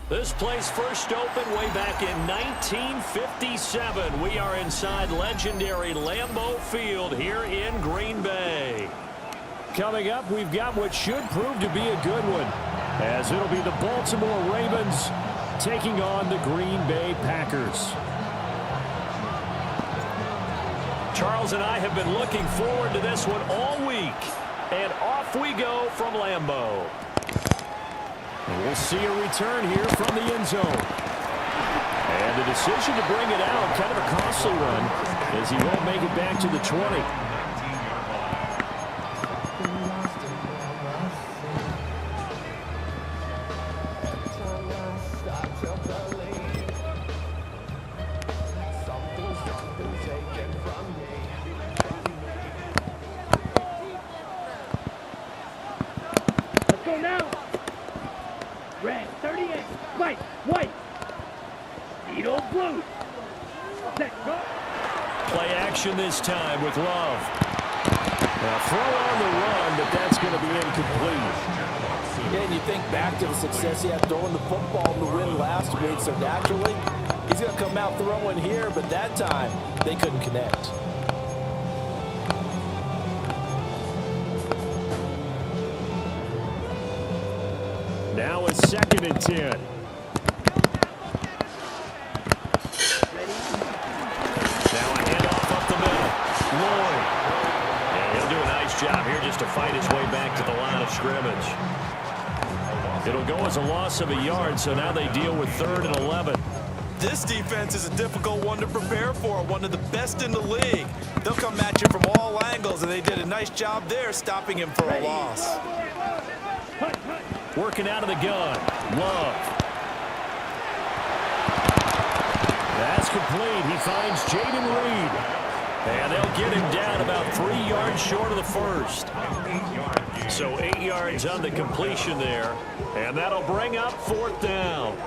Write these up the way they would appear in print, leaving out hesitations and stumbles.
This place first opened way back in 1957. We are inside legendary Lambeau Field here in Green Bay. Coming up, we've got what should prove to be a good one, as it'll be the Baltimore Ravens taking on the Green Bay Packers. Charles and I have been looking forward to this one all week. And off we go from Lambeau. And we'll see a return here from the end zone. And the decision to bring it out, kind of a costly one, as he won't make it back to the 20. Play action this time with Love. Now throw on the run, but that's going to be incomplete. Yeah, and you think back to the success he had throwing the football in the win last week, so naturally he's going to come out throwing here, but that time they couldn't connect. Now it's 2nd and 10. Job here just to fight his way back to the line of scrimmage. It'll go as a loss of a yard, so now they deal with 3rd and 11. This defense is a difficult one to prepare for, one of the best in the league. They'll come at you from all angles, and they did a nice job there stopping him for a loss. Working out of the gun. Love. That's complete. He finds Jaden Reed. And they'll get him down about 3 yards short of the first. So 8 yards on the completion there. And that'll bring up 4th down.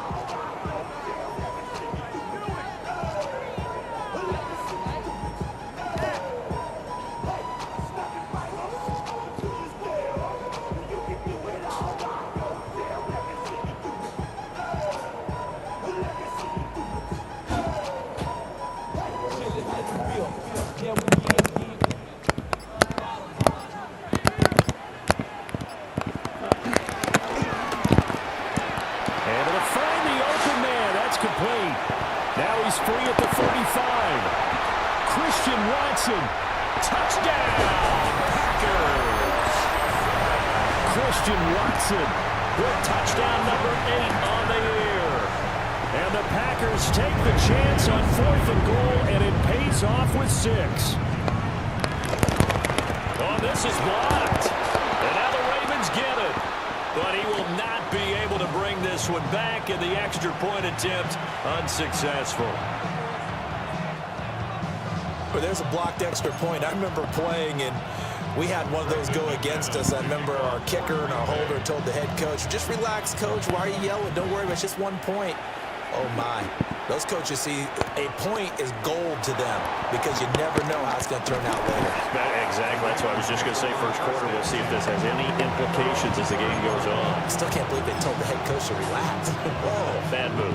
With touchdown number 8 on the year. And the Packers take the chance on 4th and goal, and it pays off with 6. Oh, this is blocked. And now the Ravens get it. But he will not be able to bring this one back, and the extra point attempt unsuccessful. But there's a blocked extra point. I remember playing, and we had one of those go against us. I remember our kicker and our holder told the head coach, just relax, coach. Why are you yelling? Don't worry, it's just 1 point. Oh, my. Those coaches see a point is gold to them because you never know how it's going to turn out later. Exactly. That's what I was just going to say. First quarter, we'll see if this has any implications as the game goes on. I still can't believe they told the head coach to relax. Whoa, bad move.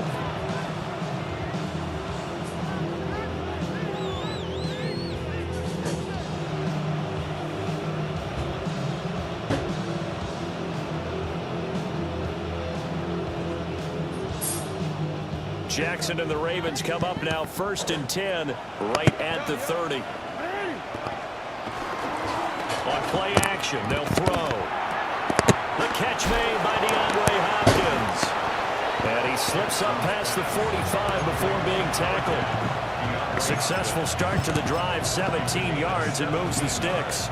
Jackson and the Ravens come up now 1st and 10 right at the 30. On play action, they'll throw. The catch made by DeAndre Hopkins. And he slips up past the 45 before being tackled. A successful start to the drive, 17 yards, and moves the sticks.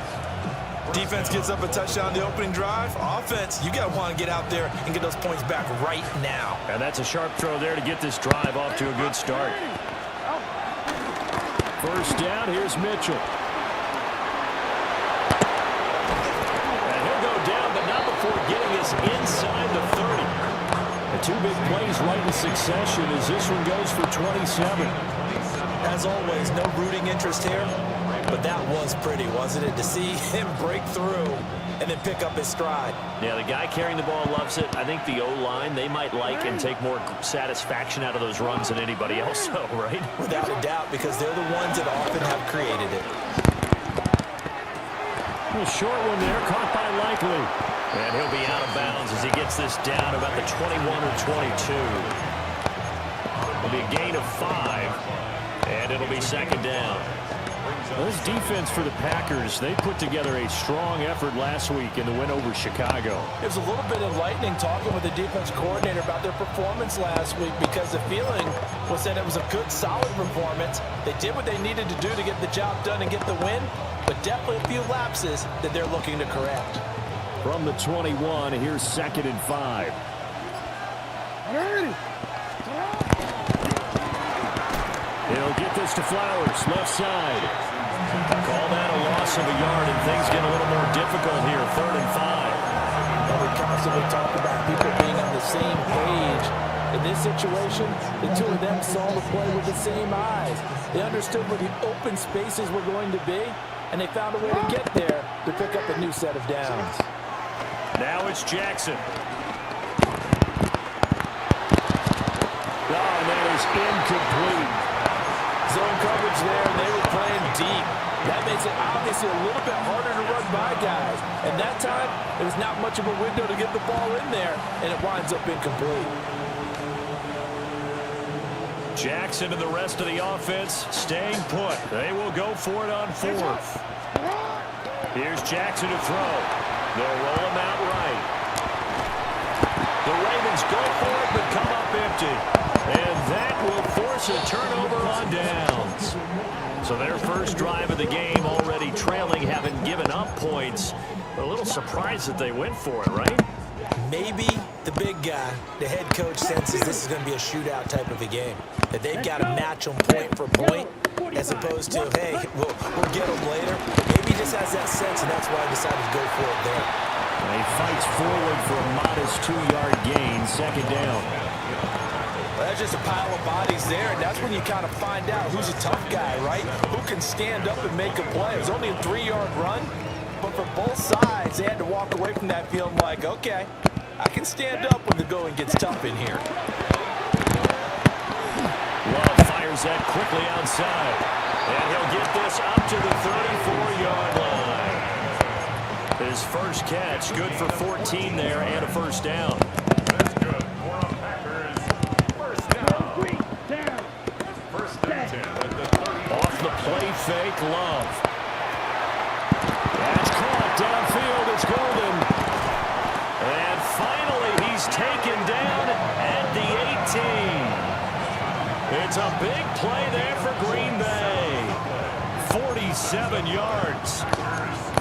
Defense gets up a touchdown the opening drive. Offense, you got to want to get out there and get those points back right now. And that's a sharp throw there to get this drive off to a good start. First down, here's Mitchell. And he'll go down, but not before getting us inside the 30. The 2 big plays right in succession as this one goes for 27. As always, no rooting interest here. But that was pretty, wasn't it? To see him break through and then pick up his stride. Yeah, the guy carrying the ball loves it. I think the O-line, they might like and take more satisfaction out of those runs than anybody else, though, right? Without a doubt, because they're the ones that often have created it. A short one there, caught by Likely. And he'll be out of bounds as he gets this down about the 21 or 22. It'll be a gain of 5, and it'll be second down. Well, this defense for the Packers, they put together a strong effort last week in the win over Chicago. It was a little bit enlightening talking with the defense coordinator about their performance last week because the feeling was that it was a good, solid performance. They did what they needed to do to get the job done and get the win, but definitely a few lapses that they're looking to correct. From the 21, here's 2nd and 5. He'll get this to Flowers, left side. Call that a loss of a yard, and things get a little more difficult here. 3rd and 5. And we constantly talk about people being on the same page. In this situation, the two of them saw the play with the same eyes. They understood where the open spaces were going to be, and they found a way to get there to pick up a new set of downs. Now it's Jackson. Oh, and that is incomplete. Zone coverage there, and they were playing deep. That makes it obviously a little bit harder to run by guys. And that time, there was not much of a window to get the ball in there, and it winds up incomplete. Jackson and the rest of the offense staying put. They will go for it on 4th. Here's Jackson to throw. They'll roll him out right. The Ravens go for it, but come up empty. And that will force a turnover on downs. So their first drive of the game already trailing, haven't given up points. But a little surprised that they went for it, right? Maybe the big guy, the head coach, senses this is going to be a shootout type of a game. That they've got to match them point for point, as opposed to, hey, we'll get them later. Maybe he just has that sense, and that's why I decided to go for it there. And he fights forward for a modest 2-yard gain, 2nd down. Well, that's just a pile of bodies there, and that's when you kind of find out who's a tough guy, right? Who can stand up and make a play. It was only a 3-yard run, but for both sides, they had to walk away from that feeling like, okay, I can stand up when the going gets tough in here. Love fires that quickly outside. And he'll get this up to the 34-yard line. His first catch, good for 14 there and a first down. That's good. More on Packers. First down. First and 10 at the 30. Off the play fake, Love. That's caught downfield. It's Golden. And finally, he's taken down at the 18. It's a big play there for Green Bay. 47 yards.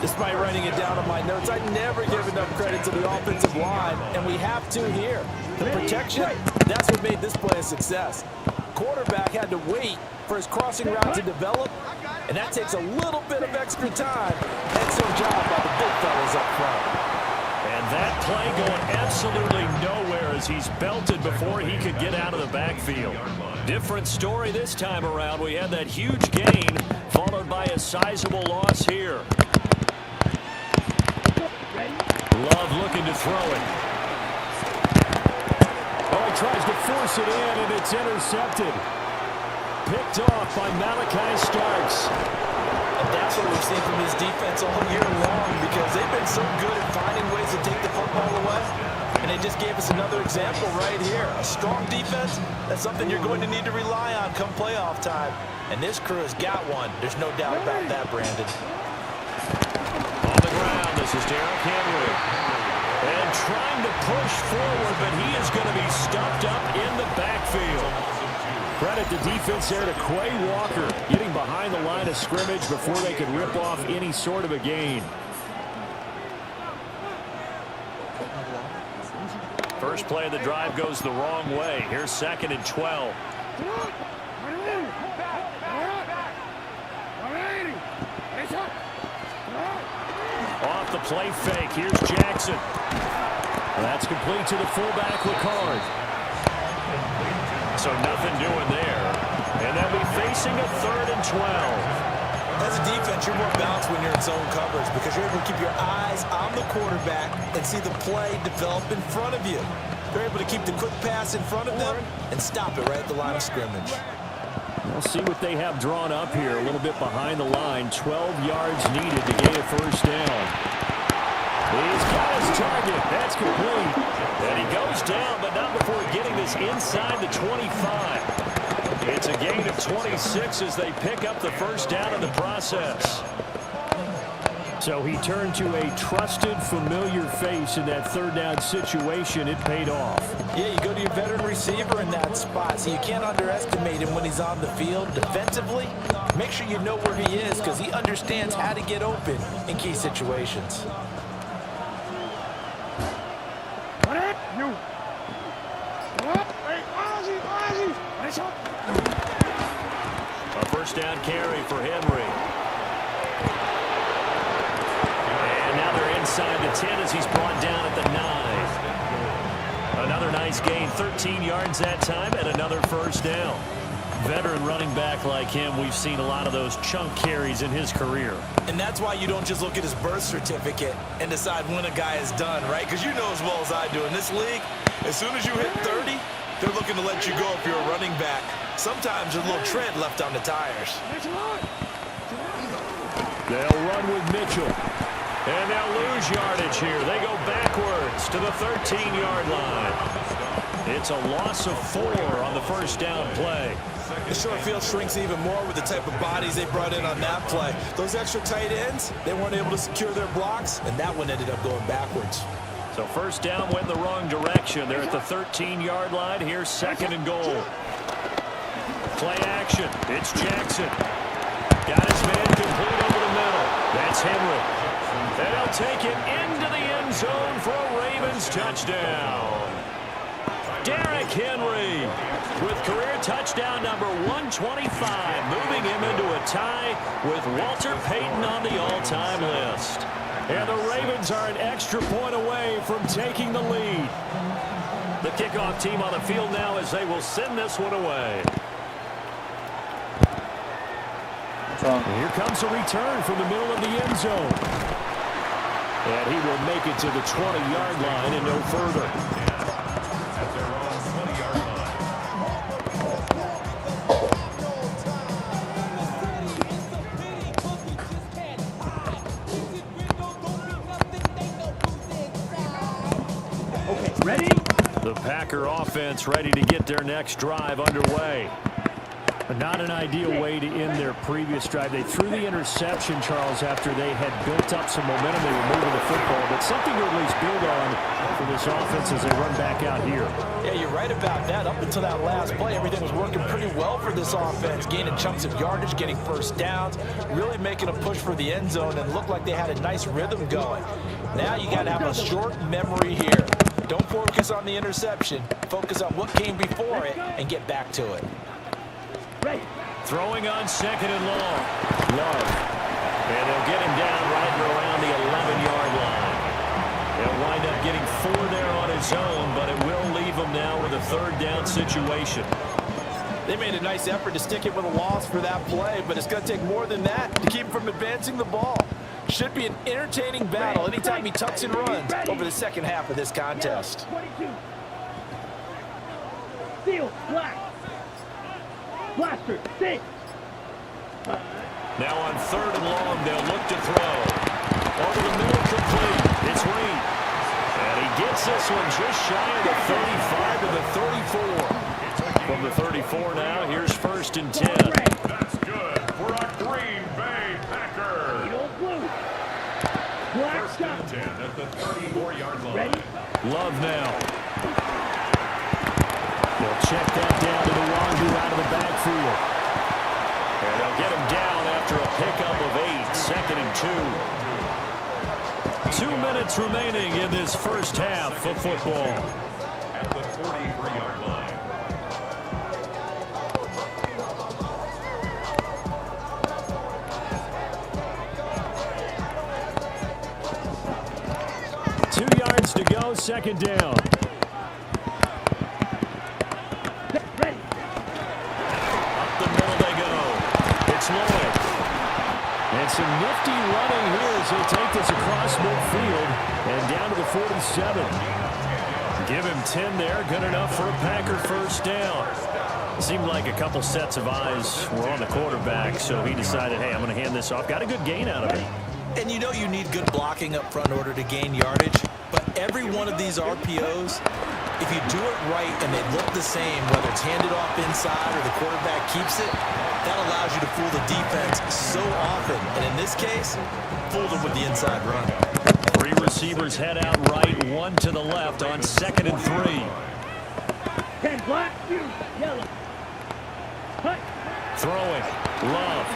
Despite writing it down on my notes, I never give enough credit to the offensive line, and we have to here. The protection, that's what made this play a success. Quarterback had to wait for his crossing route to develop, and that takes a little bit of extra time. Excellent job by the big fellas up front. And that play going absolutely nowhere as he's belted before he could get out of the backfield. Different story this time around. We had that huge gain followed by a sizable loss here. Love looking to throw it. Oh, he tries to force it in, and it's intercepted. Picked off by Malachi Starks. And that's what we've seen from this defense all year long, because they've been so good at finding ways to take the football away. And they just gave us another example right here. A strong defense, that's something you're going to need to rely on come playoff time. And this crew has got one. There's no doubt about that, Brandon. On the ground, this is Derrick Henry. And trying to push forward, but he is going to be stuffed up in the backfield. Credit the defense there to Quay Walker, getting behind the line of scrimmage before they could rip off any sort of a gain. First play of the drive goes the wrong way. Here's 2nd and 12. Off the play fake. Here's Jackson. That's complete to the fullback, Ricard. So nothing doing there. And they'll be facing a 3rd and 12. As a defense, you're more balanced when you're in zone coverage because you're able to keep your eyes on the quarterback and see the play develop in front of you. They're able to keep the quick pass in front of them and stop it right at the line of scrimmage. We'll see what they have drawn up here. A little bit behind the line. 12 yards needed to gain a first down. He's got his target. That's complete. And he goes down, but not before getting this inside the 25. It's a gain of 26 as they pick up the first down in the process. So he turned to a trusted, familiar face in that third down situation. It paid off. Yeah, you go to your veteran receiver in that spot, so you can't underestimate him when he's on the field defensively. Make sure you know where he is because he understands how to get open in key situations. A first down carry for Henry. And now they're inside the 10 as he's brought down at the 9. Another nice gain, 13 yards that time, and another first down. Veteran running back like him, we've seen a lot of those chunk carries in his career. And that's why you don't just look at his birth certificate and decide when a guy is done, right? Because you know as well as I do, in this league, as soon as you hit 30, they're looking to let you go if you're a running back. Sometimes there's a little tread left on the tires. They'll run with Mitchell. And they'll lose yardage here. They go backwards to the 13-yard line. It's a loss of 4 on the first down play. The short field shrinks even more with the type of bodies they brought in on that play. Those extra tight ends, they weren't able to secure their blocks, and that one ended up going backwards. So first down went the wrong direction. They're at the 13-yard line. Here's second and goal. Play action. It's Jackson. Got his man complete over the middle. That's Henry. And he'll take it into the end zone for a Ravens touchdown. Derrick Henry with career touchdown number 125, moving him into a tie with Walter Payton on the all-time list. And the Ravens are an extra point away from taking the lead. The kickoff team on the field now as they will send this one away. And here comes a return from the middle of the end zone. And he will make it to the 20-yard line and no further. Ready? The Packer offense ready to get their next drive underway. But not an ideal way to end their previous drive. They threw the interception, Charles, after they had built up some momentum. They were moving the football, but something to at least build on for this offense as they run back out here. Yeah, you're right about that. Up until that last play, everything was working pretty well for this offense, gaining chunks of yardage, getting first downs, really making a push for the end zone, and looked like they had a nice rhythm going. Now you got to have a short memory here. Don't focus on the interception. Focus on what came before it and get back to it. Throwing on second and long. Love. And they'll get him down right around the 11-yard line. He'll wind up getting 4 there on his own, but it will leave him now with a third down situation. They made a nice effort to stick it with a loss for that play, but it's going to take more than that to keep him from advancing the ball. Should be an entertaining battle anytime he tucks and runs over the second half of this contest. 22. Steel, black. Blaster, 6. Now on third and long, they'll look to throw. Over the middle, complete. It's Reed. And he gets this one just shy of the 35 to the 34. From the 34 now, here's first and 10. That's good for a Green Bay Packer. Black First and 10 at the 34-yard line. Ready? Love now. They'll check that down to the Wandu out of the backfield. And they'll get him down after a pickup of 8, second and 2. 2 minutes remaining in this first half of football. At the 43-yard line. To go, second down. Ready. Up the middle they go. It's Lloyd. some nifty running here as they take this across midfield and down to the 47. Give him 10 there. Good enough for a Packer first down. Seemed like a couple sets of eyes were on the quarterback, so he decided, hey, I'm going to hand this off. Got a good gain out of it. And you know you need good blocking up front in order to gain yardage, but every one of these RPOs, if you do it right and they look the same, whether it's handed off inside or the quarterback keeps it, that allows you to fool the defense so often. And in this case, fooled them with the inside run. 3 receivers head out right, 1 to the left on 2nd and 3. 10 black, yellow. Cut. Throwing. Love.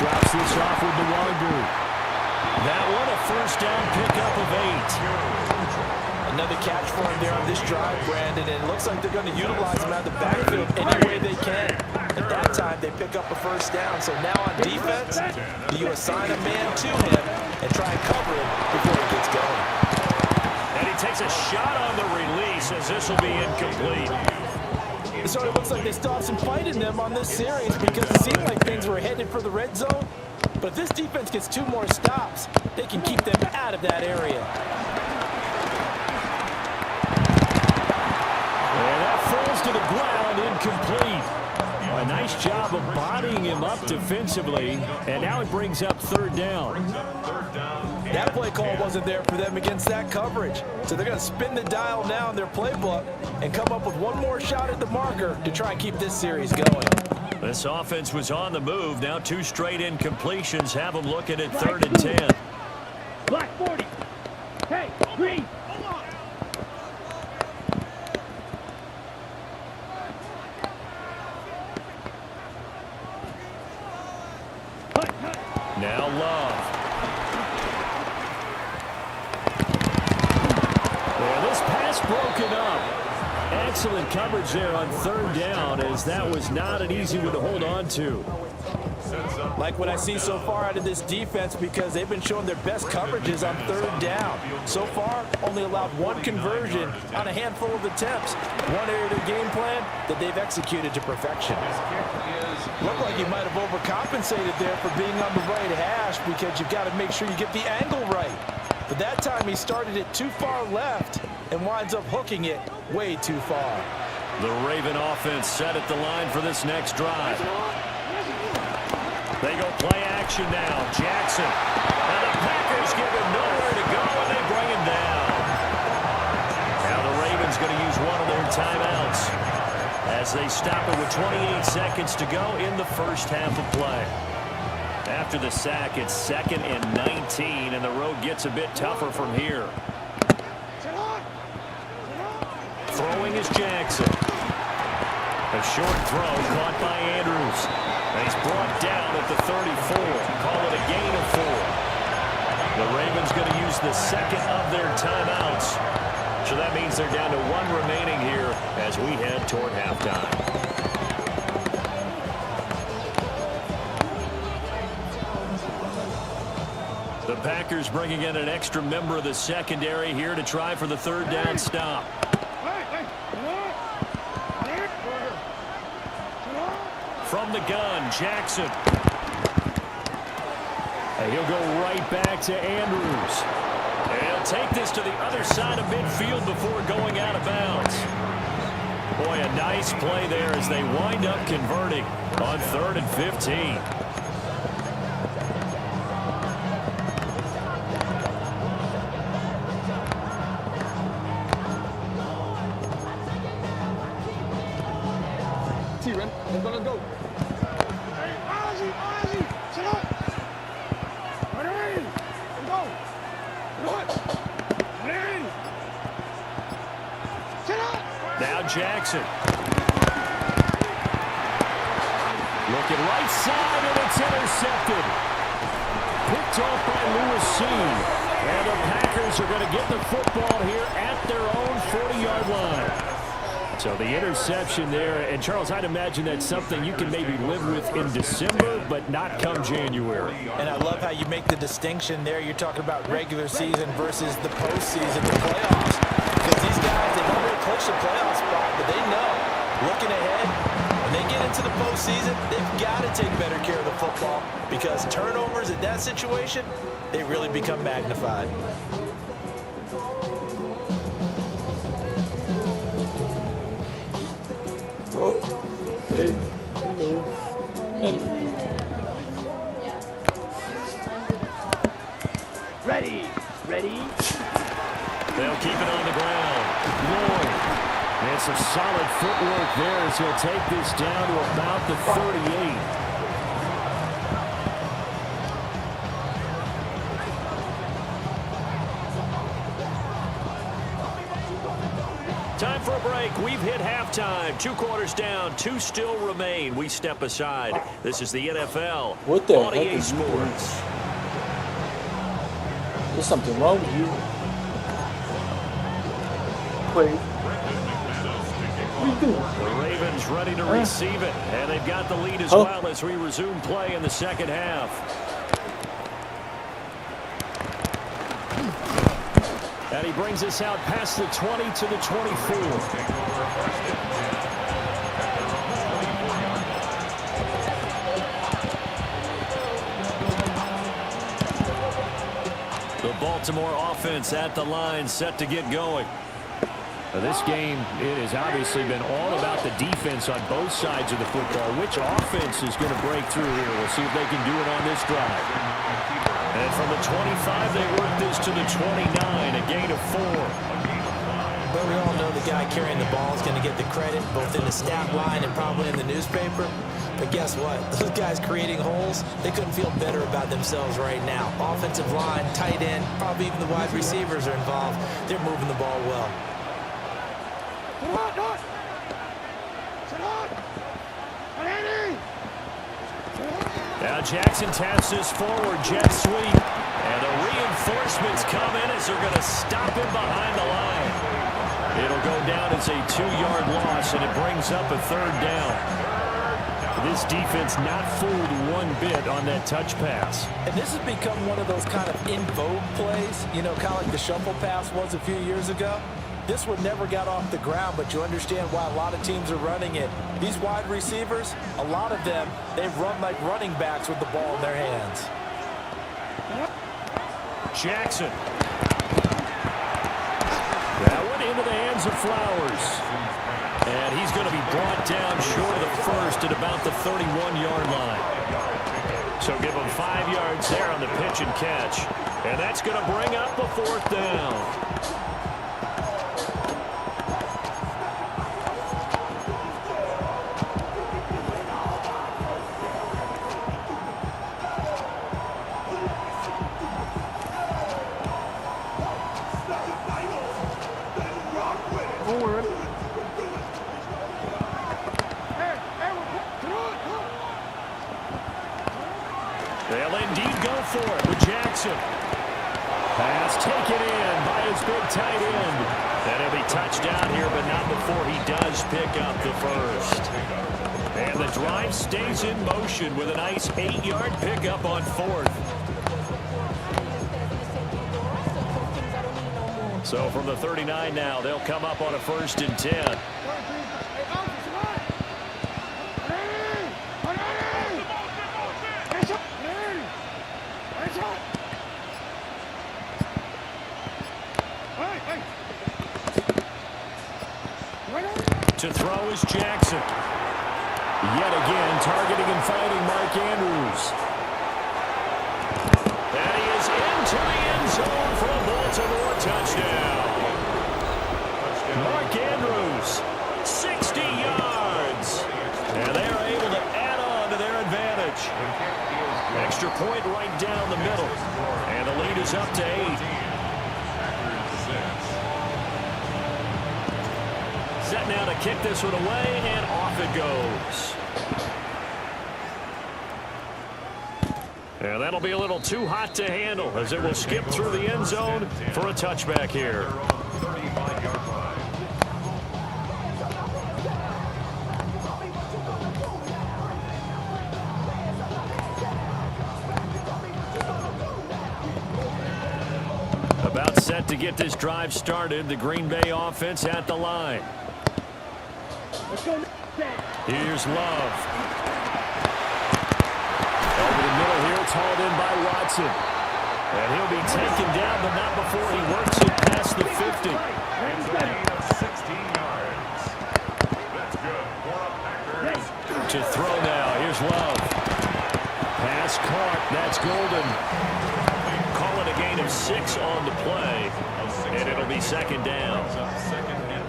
Drops this off with the Wonder. That one a first down pickup of 8. Another catch for him there on this drive, Brandon, and it looks like they're going to utilize him out of the backfield any way they can. At that time, they pick up a first down. So now on defense, you assign a man to him and try and cover him before he gets going. And he takes a shot on the release as this will be incomplete. So it looks like they still have some fight in them on this series because it seemed like things were headed for the red zone. But if this defense gets 2 more stops, they can keep them out of that area. And that falls to the ground, incomplete. A nice job of bodying him up defensively, and now it brings up 3rd down. That play call wasn't there for them against that coverage. So they're going to spin the dial now in their playbook and come up with one more shot at the marker to try and keep this series going. This offense was on the move. Now 2 straight incompletions have them looking at 3rd and 10. Black 40. Hey, green. Now Love. Well, this pass broken up. Excellent coverage there on 3rd down, as that was not an easy one to hold on to. Like what I see so far out of this defense because they've been showing their best coverages on 3rd down. So far, only allowed 1 conversion on a handful of attempts. One area of their game plan that they've executed to perfection. Looked like you might have overcompensated there for being on the right hash because you've got to make sure you get the angle right. But that time he started it too far left and winds up hooking it way too far. The Raven offense set at the line for this next drive. They go play action now. Jackson. And the Packers give him nowhere to go, and they bring him down. Now the Ravens going to use one of their timeouts as they stop it with 28 seconds to go in the first half of play. After the sack, it's 2nd and 19, and the road gets a bit tougher from here. Throwing is Jackson. A short throw caught by Andrews. And he's brought down at the 34. Call it a gain of 4. The Ravens going to use the 2nd of their timeouts. So that means they're down to 1 remaining here as we head toward halftime. The Packers bringing in an extra member of the secondary here to try for the 3rd down stop. From the gun, Jackson. And he'll go right back to Andrews. And he'll take this to the other side of midfield before going out of bounds. Boy, a nice play there as they wind up converting on 3rd and 15. They're gonna go. Hey, Ozzy, sit up. Ready, go. What? Ready. Sit up. Now Jackson. Looking right side, and it's intercepted. Picked off by Lewis C. And the Packers are going to get the football here at their own 40-yard line. So the interception there, and Charles, I'd imagine that's something you can maybe live with in December, but not come January. And I love how you make the distinction there. You're talking about regular season versus the postseason, the playoffs. Because these guys, they don't really clinch the playoff spot, but they know, looking ahead, when they get into the postseason, postseason, they've got to take better care of the football because turnovers in that situation, they really become magnified. Ready. Ready. They'll keep it on the ground. Lloyd. And some solid footwork there as he'll take this down to about the 38. Time for a break. We've hit halftime. 2 quarters down. 2 still remain. We step aside. This is the NFL. What the on heck EA is you doing? Sports. There's something wrong with you. Wait. What are you doing? The Ravens ready to receive it, and they've got the lead as well as we resume play in the second half. And he brings us out past the 20 to the 24. The Baltimore offense at the line, set to get going. This game, it has obviously been all about the defense on both sides of the football. Which offense is going to break through here? We'll see if they can do it on this drive. And from the 25, they work this to the 29, a gain of 4. But we all know the guy carrying the ball is going to get the credit, both in the stat line and probably in the newspaper. But guess what? Those guys creating holes, they couldn't feel better about themselves right now. Offensive line, tight end, probably even the wide receivers are involved. They're moving the ball well. Now Jackson taps this forward, jet sweep. And the reinforcements come in as they're going to stop him behind the line. It'll go down as a 2-yard loss, and it brings up a 3rd down. This defense not fooled one bit on that touch pass. And this has become one of those kind of in vogue plays, you know, kind of like the shuffle pass was a few years ago. This one never got off the ground, but you understand why a lot of teams are running it. These wide receivers, a lot of them, they run like running backs with the ball in their hands. Jackson. That one into the hands of Flowers. And he's going to be brought down short of the first at about the 31-yard line. So give him 5 yards there on the pitch and catch. And that's going to bring up a 4th down. They'll indeed go for it with Jackson. Pass taken in by his big tight end. And he'll be touched down here, but not before he does pick up the first. And the drive stays in motion with a nice 8-yard pickup on 4th. So from the 39 now, they'll come up on a 1st and 10. To throw is Jackson. Yet again, targeting and finding Mark Andrews. And he is into the end zone for a Baltimore touchdown. Mark Andrews, 60 yards. And they are able to add on to their advantage. Extra point right down the middle. And the lead is up to 8. Set now to kick this one away, and off it goes. And that'll be a little too hot to handle as it will skip through the end zone for a touchback here. 35-yard line. About set to get this drive started. The Green Bay offense at the line. Here's Love. Over the middle here, it's hauled in by Watson. And he'll be taken down, but not before he works it past the 50. It's a gain of 16 yards. That's good for a Packers. To throw now, here's Love. Pass caught, that's Golden. Call it a gain of 6 on the play, and it'll be second down.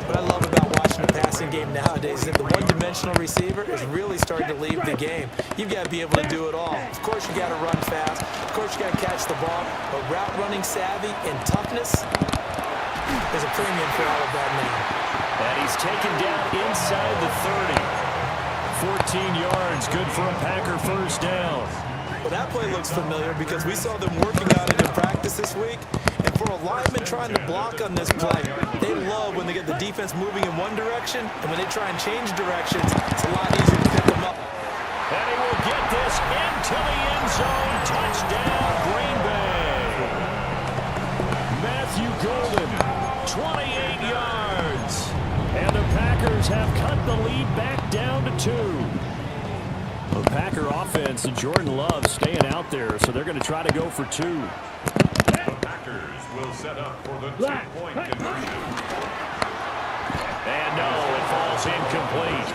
What I love about watching the passing game nowadays is that the one-dimensional receiver is really starting to leave the game. You've got to be able to do it all. Of course, you got to run fast. Of course, you got to catch the ball. But route running savvy and toughness is a premium for all of that now. And he's taken down inside the 30. 14 yards, good for a Packer first down. Well, that play looks familiar because we saw them working on it in practice this week. And for a lineman trying to block on this play, they love when they get the defense moving in one direction, and when they try and change directions, it's a lot easier to pick them up. And he will get this into the end zone. Touchdown, Green Bay. Matthew Golden, 28 yards. And the Packers have cut the lead back down to 2. The Packer offense and Jordan Love staying out there, so they're going to try to go for 2. The Packers will set up for the 2-point conversion. And no, it falls incomplete.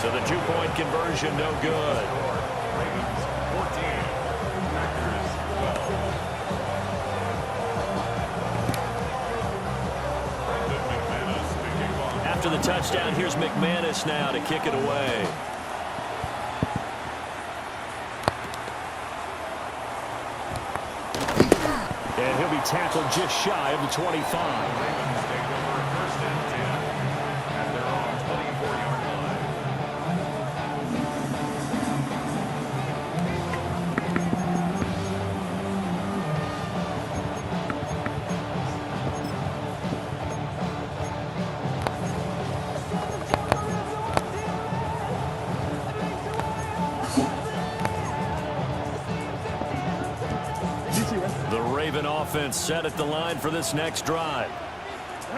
So the 2-point conversion no good. Ravens 14, Packers 12. After the touchdown, here's McManus now to kick it away. And he'll be tackled just shy of the 25. Ravens take over first and 10 at their own 24-yard line. The Raven offense set at the line for this next drive.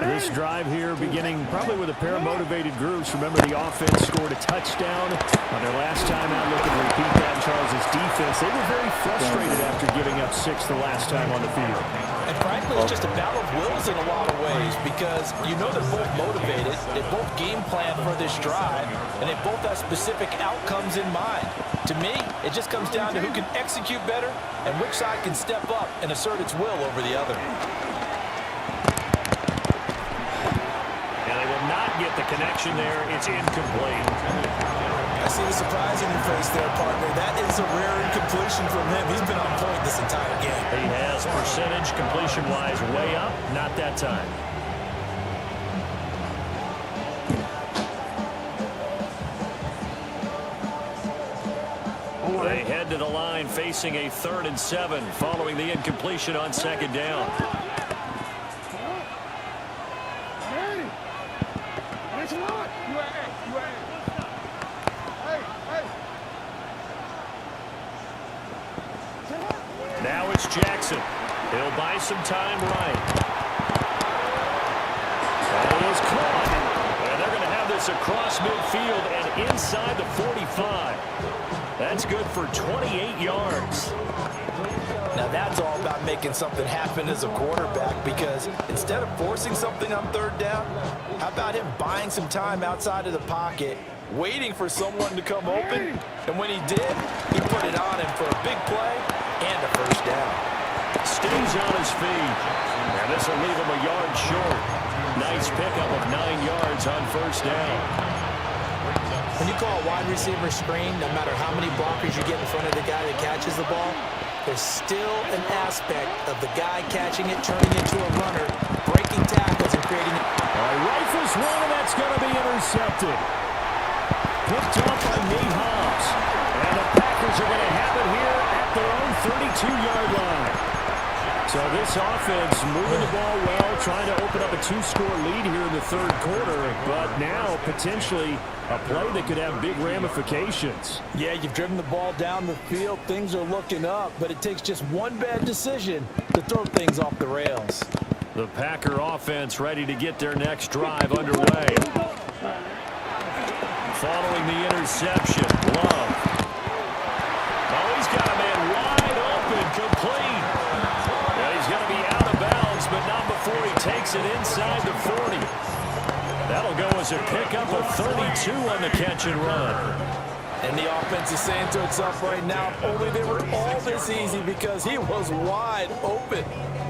This drive here beginning probably with a pair of motivated groups. Remember, the offense scored a touchdown on their last time out. Looking to repeat that in Charles' defense. They were very frustrated after giving up 6 the last time on the field. And frankly, it's just a battle of wills in a lot of ways because you know they're both motivated, they both game plan for this drive, and they both have specific outcomes in mind. To me, it just comes down to who can execute better and which side can step up and assert its will over the other. And they will not get the connection there. It's incomplete. I see the surprise in your face there, partner. That is a rare incompletion from him. He's been on point this entire game. He has percentage completion-wise way up. Not that time. They head to the line facing a 3rd and 7 following the incompletion on second down. Now it's Jackson. He'll buy some time right. And he is caught. And they're going to have this across midfield and inside the 45. That's good for 28 yards. Now that's all about making something happen as a quarterback because instead of forcing something on 3rd down, how about him buying some time outside of the pocket, waiting for someone to come open, and when he did, he put it on him for a big play and a first down. Stays on his feet. And this will leave him a yard short. Nice pickup of 9 yards on first down. When you call a wide receiver screen, no matter how many blockers you get in front of the guy that catches the ball, there's still an aspect of the guy catching it, turning into a runner, breaking tackles, and creating it. Rifles one, and that's going to be intercepted. Picked up by Nate Hobbs. And the Packers are going to have it here at their own 32-yard line. So this offense moving the ball well, trying to open up a 2-score lead here in the 3rd quarter, but now potentially a play that could have big ramifications. Yeah, you've driven the ball down the field. Things are looking up, but it takes just one bad decision to throw things off the rails. The Packer offense ready to get their next drive underway. Following the interception, Love. Oh, he's got a man takes it inside the 40. That'll go as a pickup of 32 on the catch and run. And the offense is saying to itself right now, if only they were all this easy, because he was wide open.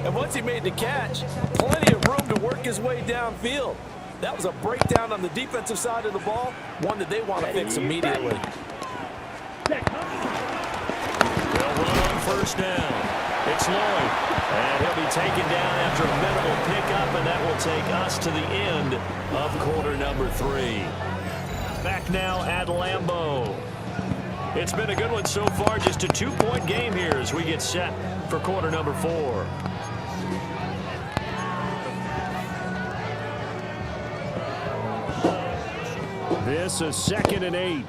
And once he made the catch, plenty of room to work his way downfield. That was a breakdown on the defensive side of the ball, one that they want to fix immediately. They'll run on first down. It's Lloyd. And he'll be taken down after a minimal pickup, and that will take us to the end of quarter number 3. Back now at Lambeau. It's been a good one so far. Just a 2-point game here as we get set for quarter number 4. This is 2nd and 8.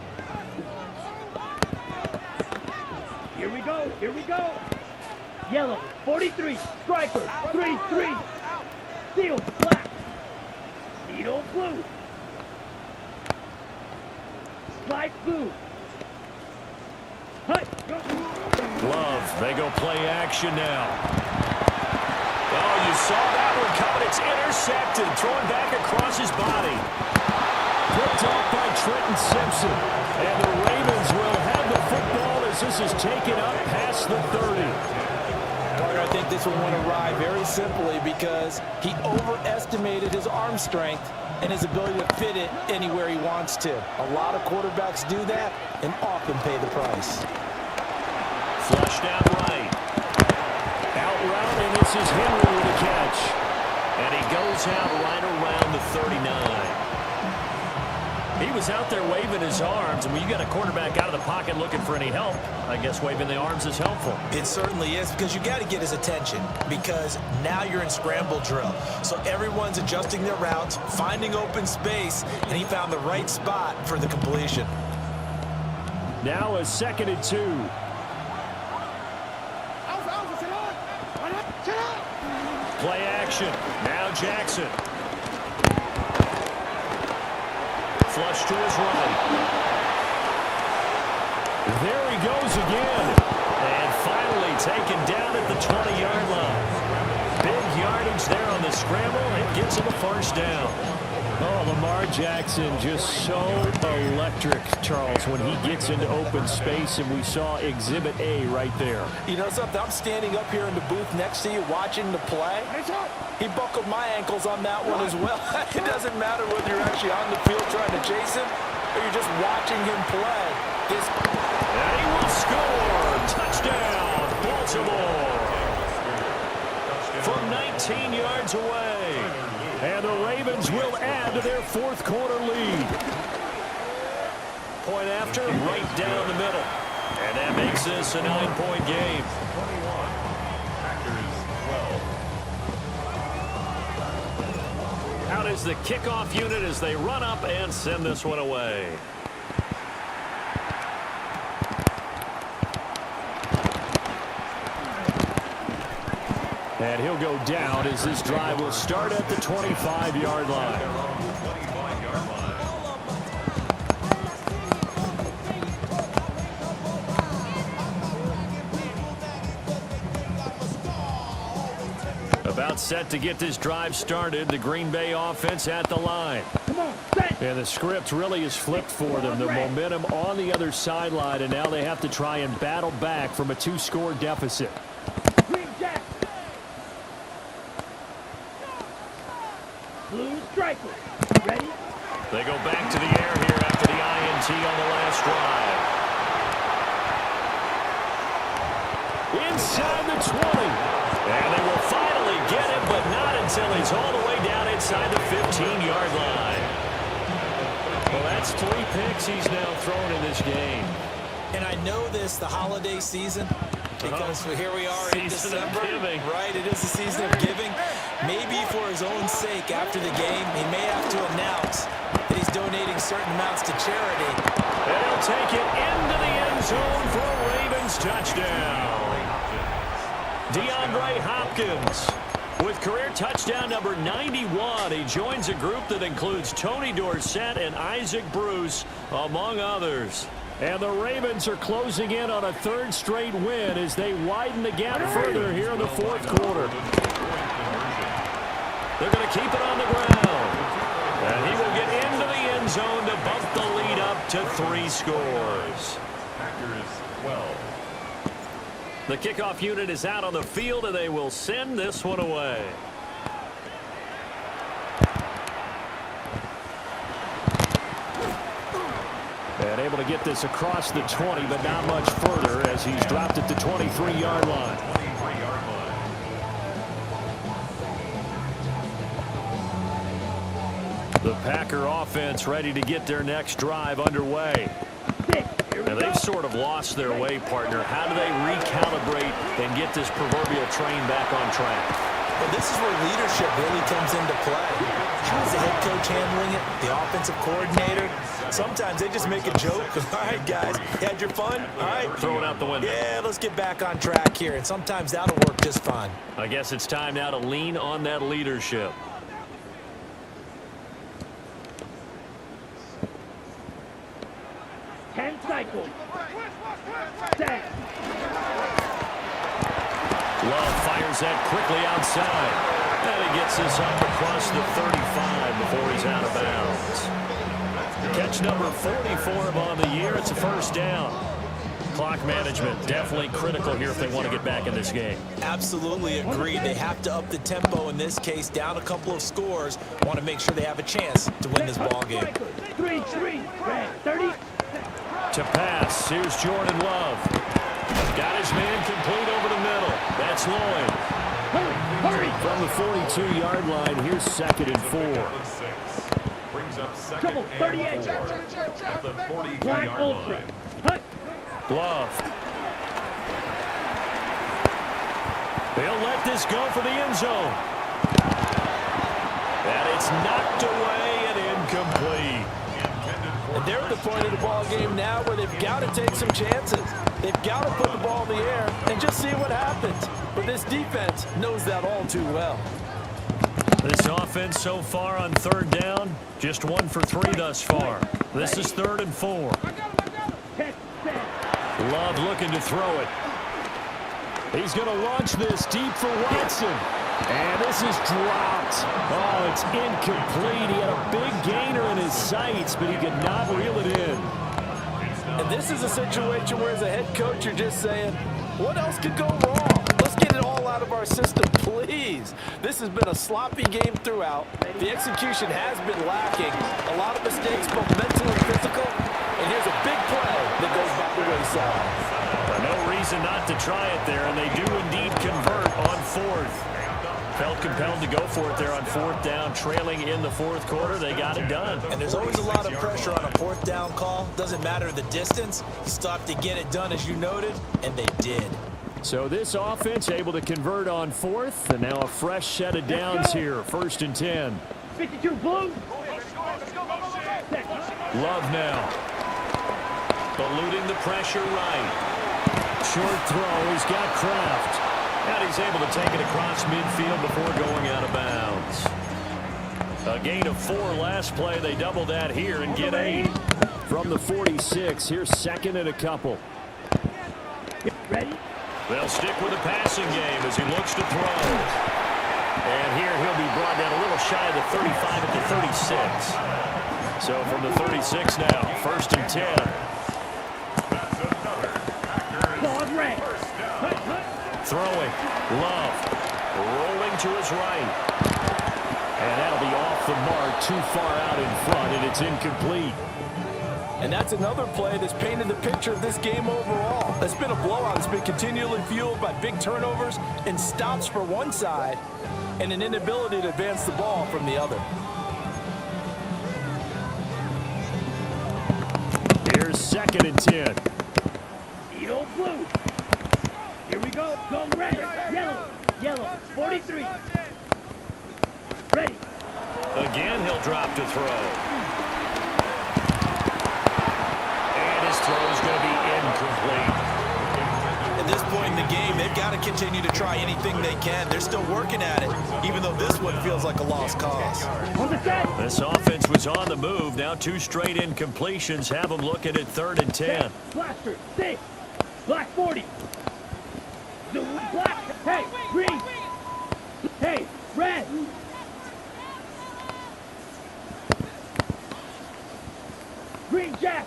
Here we go. Here we go. Yellow, 43. Striker, 3-3. Steel, black. Needle, blue. Slide, blue. Hut. Love, they go play action now. Oh, you saw that one coming. It's intercepted. Thrown back across his body. Picked off by Trenton Simpson. And the Ravens will have the football as this is taken up past the 30. Carter, I think this one went awry very simply because he overestimated his arm strength and his ability to fit it anywhere he wants to. A lot of quarterbacks do that and often pay the price. Flushed out right. Out route, and this is Henry with a catch. And he goes out right around the 39. He was out there waving his arms, and when you got a quarterback out of the pocket looking for any help, I guess waving the arms is helpful. It certainly is, because you got to get his attention, because now you're in scramble drill. So everyone's adjusting their routes, finding open space, and he found the right spot for the completion. Now a 2nd and 2. Play action. Now Jackson. Flush to his right. There he goes again. And finally taken down at the 20-yard line. Big yardage there on the scramble. It gets him a first down. Oh, Lamar Jackson just so electric, Charles, when he gets into open space, and we saw Exhibit A right there. You know something? I'm standing up here in the booth next to you watching the play. He buckled my ankles on that one as well. It doesn't matter whether you're actually on the field trying to chase him or you're just watching him play. And he will score. Touchdown, Baltimore. From 19 yards away. And the Ravens will add to their 4th quarter lead. Point after, right down the middle. And that makes this a 9-point game. 21. Packers 12. Out is the kickoff unit as they run up and send this one away. And he'll go down as this drive will start at the 25-yard line. About set to get this drive started. The Green Bay offense at the line. And the script really is flipped for them. The momentum on the other sideline, and now they have to try and battle back from a 2-score deficit. Blue striker. Ready? They go back to the air here after the INT on the last drive. Inside the 20. And they will finally get him, but not until he's all the way down inside the 15-yard line. Well, that's 3 picks he's now thrown in this game. And I know this, the holiday season, because here we are in December. Right, it is the season of giving. Maybe for his own sake, after the game, he may have to announce that he's donating certain amounts to charity. And he'll take it into the end zone for a Ravens touchdown. DeAndre Hopkins with career touchdown number 91. He joins a group that includes Tony Dorsett and Isaac Bruce, among others. And the Ravens are closing in on a 3rd straight win as they widen the gap further here in the 4th quarter. They're going to keep it on the ground. And he will get into the end zone to bump the lead up to 3 scores. Packers 12. The kickoff unit is out on the field, and they will send this one away. And able to get this across the 20, but not much further as he's dropped at the 23-yard line. 23-yard line. The Packer offense ready to get their next drive underway. And they've sort of lost their way, partner. How do they recalibrate and get this proverbial train back on track? Well, this is where leadership really comes into play. How's the head coach handling it? The offensive coordinator? Sometimes they just make a joke. All right, guys, you had your fun? All right. Throw it out the window. Yeah, let's get back on track here. And sometimes that'll work just fine. I guess it's time now to lean on that leadership. Cycle. Set. Love fires that quickly outside. And he gets this up across the 35 before he's out of bounds. Catch number 44 of on the year. It's a first down. Clock management definitely critical here if they want to get back in this game. Absolutely agreed. They have to up the tempo in this case, down a couple of scores. Want to make sure they have a chance to win this ball game. 3-3. Red. 30. To pass, here's Jordan Love. Got his man complete over the middle. That's Lloyd. Hurry. From the 42-yard line, here's 2nd and 4. Brings up 2nd Trouble. and 38. 4 at the 42-yard Black Ultra. line. Hut. Love. They'll let this go for the end zone. And it's knocked away and incomplete. And they're at the point of the ball game now where they've got to take some chances. They've got to put the ball in the air and just see what happens. But this defense knows that all too well. This offense so far on 3rd down, just 1 for 3 thus far. This is 3rd and 4. Love looking to throw it. He's going to launch this deep for Watson. And this is dropped. Oh, it's incomplete. He had a big gainer in his sights, but he could not reel it in. And this is a situation where as a head coach, you're just saying, what else could go wrong? Let's get it all out of our system, please. This has been a sloppy game throughout. The execution has been lacking. A lot of mistakes, both mental and physical. And here's a big play that goes by the wayside. No reason not to try it there, and they do indeed convert on 4th. Felt compelled to go for it there on 4th down, trailing in the 4th quarter. They got it done. And there's always a lot of pressure on a 4th down call. Doesn't matter the distance. You still have to get it done, as you noted, and they did. So this offense able to convert on 4th, and now a fresh set of downs here. 1st and 10. 52 blue. Love now. Eluding the pressure right. Short throw. He's got Kraft. And he's able to take it across midfield before going out of bounds. A gain of 4 last play. They double that here and get 8. From the 46, here's 2nd and a couple. Ready? They'll stick with the passing game as he looks to throw. And here he'll be brought down a little shy of the 35 at the 36. So from the 36 now, 1st and 10. Ball red. Throwing. Love. Rolling to his right. And that'll be off the mark, too far out in front, and it's incomplete. And that's another play that's painted the picture of this game overall. It's been a blowout. It's been continually fueled by big turnovers and stops for one side and an inability to advance the ball from the other. Here's 2nd and 10. Eagle blue. Here we go. Go red. Yellow. Yellow. 43. Ready. Again, he'll drop to throw. And his throw is going to be incomplete. At this point in the game, they've got to continue to try anything they can. They're still working at it, even though this one feels like a lost cause. On the set. This offense was on the move. Now 2 straight incompletions have them looking at 3rd and 10. Blaster. 6. Black 40. Blue. Black. Hey. Green. Hey. Red. Green Jack.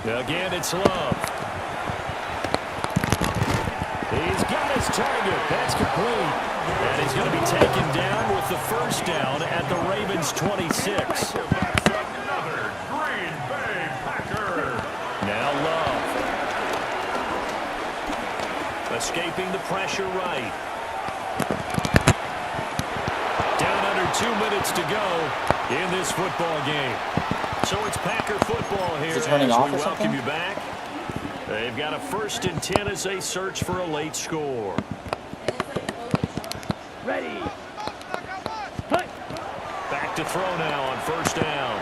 Again, it's Love. He's got his target. That's complete. And he's going to be taken down with the first down at the Ravens' 26. That's another Green Bay Packer. Now Love. Escaping the pressure right. Down under 2 minutes to go in this football game. So it's Packer football here as we welcome you back. They've got a 1st and 10 as they search for a late score. Ready. Back to throw now on 1st down.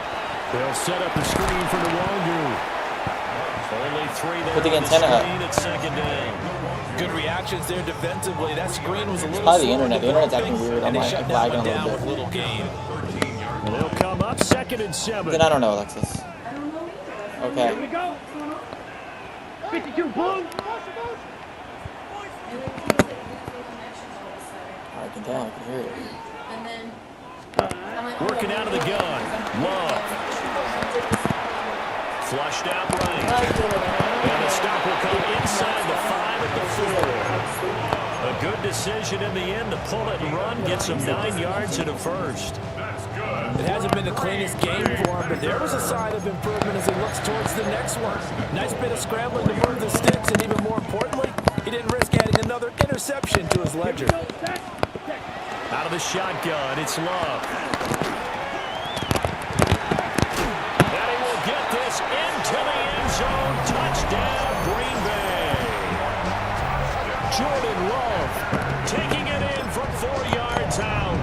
They'll set up the screen for Nwangu. Only 3 there on the screen at 2nd down. Good reactions there defensively. That screen was a little probably the internet. The internet's acting weird. I'm and they like shut lagging that a one down with little little bit. gain. They'll come up 2nd and 7. Then I don't know, Alexis. Here we Okay. go. 52 blue. I can tell. I can hear it. Working out of the gun. Love. Flushed out right. And the stop will come inside the 5 at the 4. A good decision in the end to pull it and run. Gets him 9 yards and a first. That's good. It hasn't been the cleanest game for him, but there was a sign of improvement as he looks towards the next one. Nice bit of scrambling to move the sticks, and even more importantly, he didn't risk adding another interception to his ledger. Out of the shotgun, it's Love. And he will get this into the end zone. Touchdown, Green Bay. Jordan Love taking it in from 4 yards out.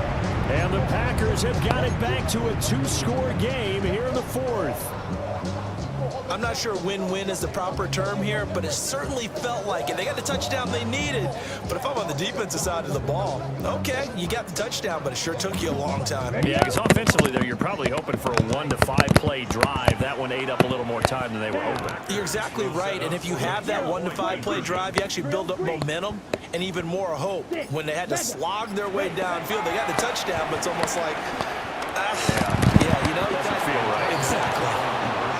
And the Packers have got it back to a 2-score game here in the 4th. I'm not sure win-win is the proper term here, but it certainly felt like it. They got the touchdown they needed, but if I'm on the defensive side of the ball, okay, you got the touchdown, but it sure took you a long time. Yeah, because offensively, though, you're probably hoping for a 1 to 5 play drive. That one ate up a little more time than they were hoping. You're exactly right, and if you have that 1 to 5 play drive, you actually build up momentum and even more hope. When they had to slog their way downfield, they got the touchdown, but it's almost like, yeah, you know, Doesn't feel right. Exactly.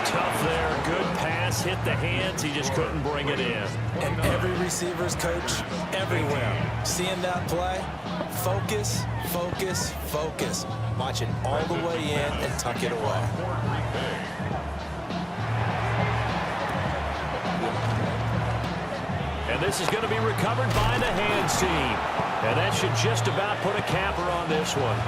Tough there, good pass, hit the hands, he just couldn't bring it in. And every receiver's coach everywhere, seeing that play, focus, focus, focus. Watch it all the way in and tuck it away. And this is going to be recovered by the hands team. And that should just about put a capper on this one.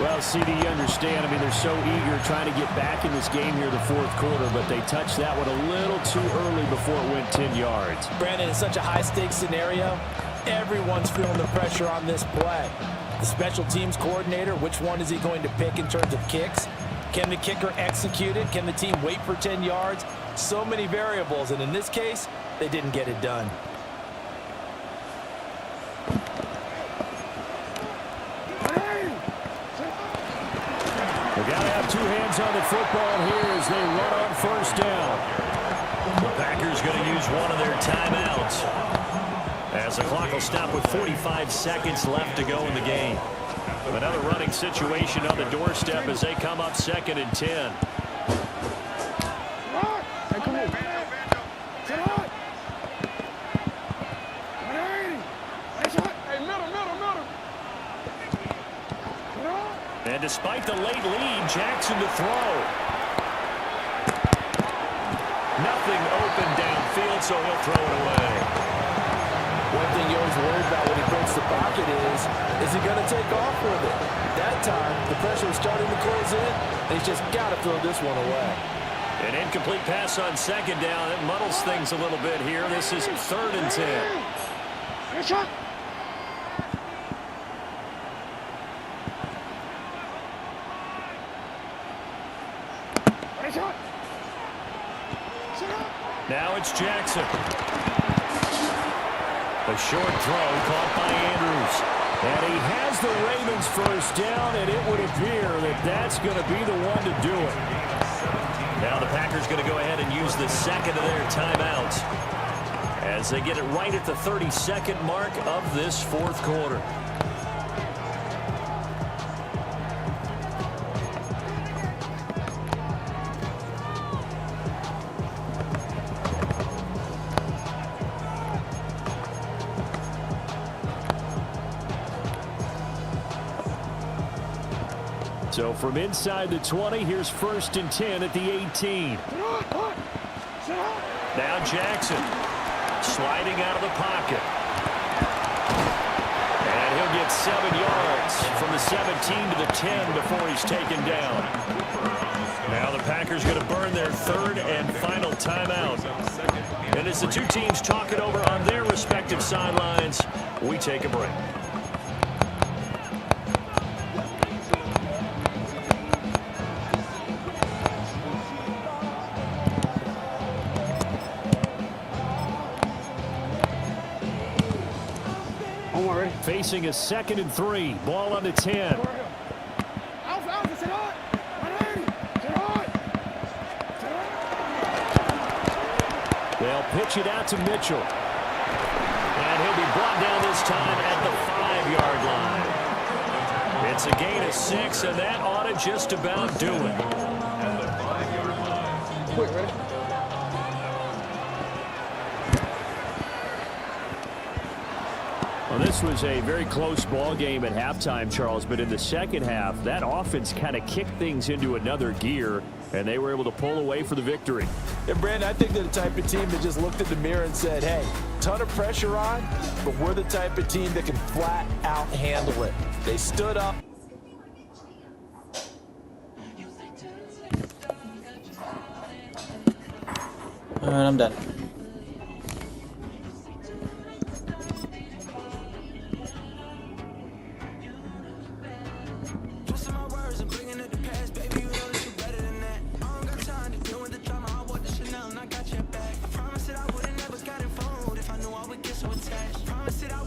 Well, CD, you understand. I mean, they're so eager trying to get back in this game here the 4th quarter, but they touched that one a little too early before it went 10 yards. Brandon, in such a high-stakes scenario, everyone's feeling the pressure on this play. The special teams coordinator, which one is he going to pick in terms of kicks? Can the kicker execute it? Can the team wait for 10 yards? So many variables, and in this case, they didn't get it done. They've got to have 2 hands on the football here as they run on 1st down. The Packers going to use one of their timeouts, as the clock will stop with 45 seconds left to go in the game. Another running situation on the doorstep as they come up 2nd and 10. And despite the late lead, Jackson to throw. Nothing open downfield, so he'll throw it away. One thing you always worry about when he breaks the pocket is he going to take off with it? That time, the pressure was starting to close in, and he's just got to throw this one away. An incomplete pass on 2nd down. It muddles things a little bit here. This is 3rd and 10. Now it's Jackson. A short throw caught by Andrews. And he has the Ravens 1st down, and it would appear that that's going to be the one to do it. Now the Packers going to go ahead and use the 2nd of their timeouts as they get it right at the 32nd mark of this 4th quarter. So from inside the 20, here's 1st and 10 at the 18. Now Jackson sliding out of the pocket. And he'll get 7 yards from the 17 to the 10 before he's taken down. Now the Packers going to burn their 3rd and final timeout. And as the two teams talk it over on their respective sidelines, we take a break. Facing a 2nd and 3. Ball on the 10. They'll pitch it out to Mitchell. And he'll be brought down this time at the 5-yard line. It's a gain of 6, and that ought to just about do it. At the 5-yard line. Quick, ready? Well, this was a very close ball game at halftime, Charles, but in the second half, that offense kind of kicked things into another gear, and they were able to pull away for the victory. And, Brandon, I think they're the type of team that just looked in the mirror and said, hey, ton of pressure on, but we're the type of team that can flat out handle it. They stood up. All right, I'm done. Promise that I would've never got involved if I knew I would get so attached. Promise that I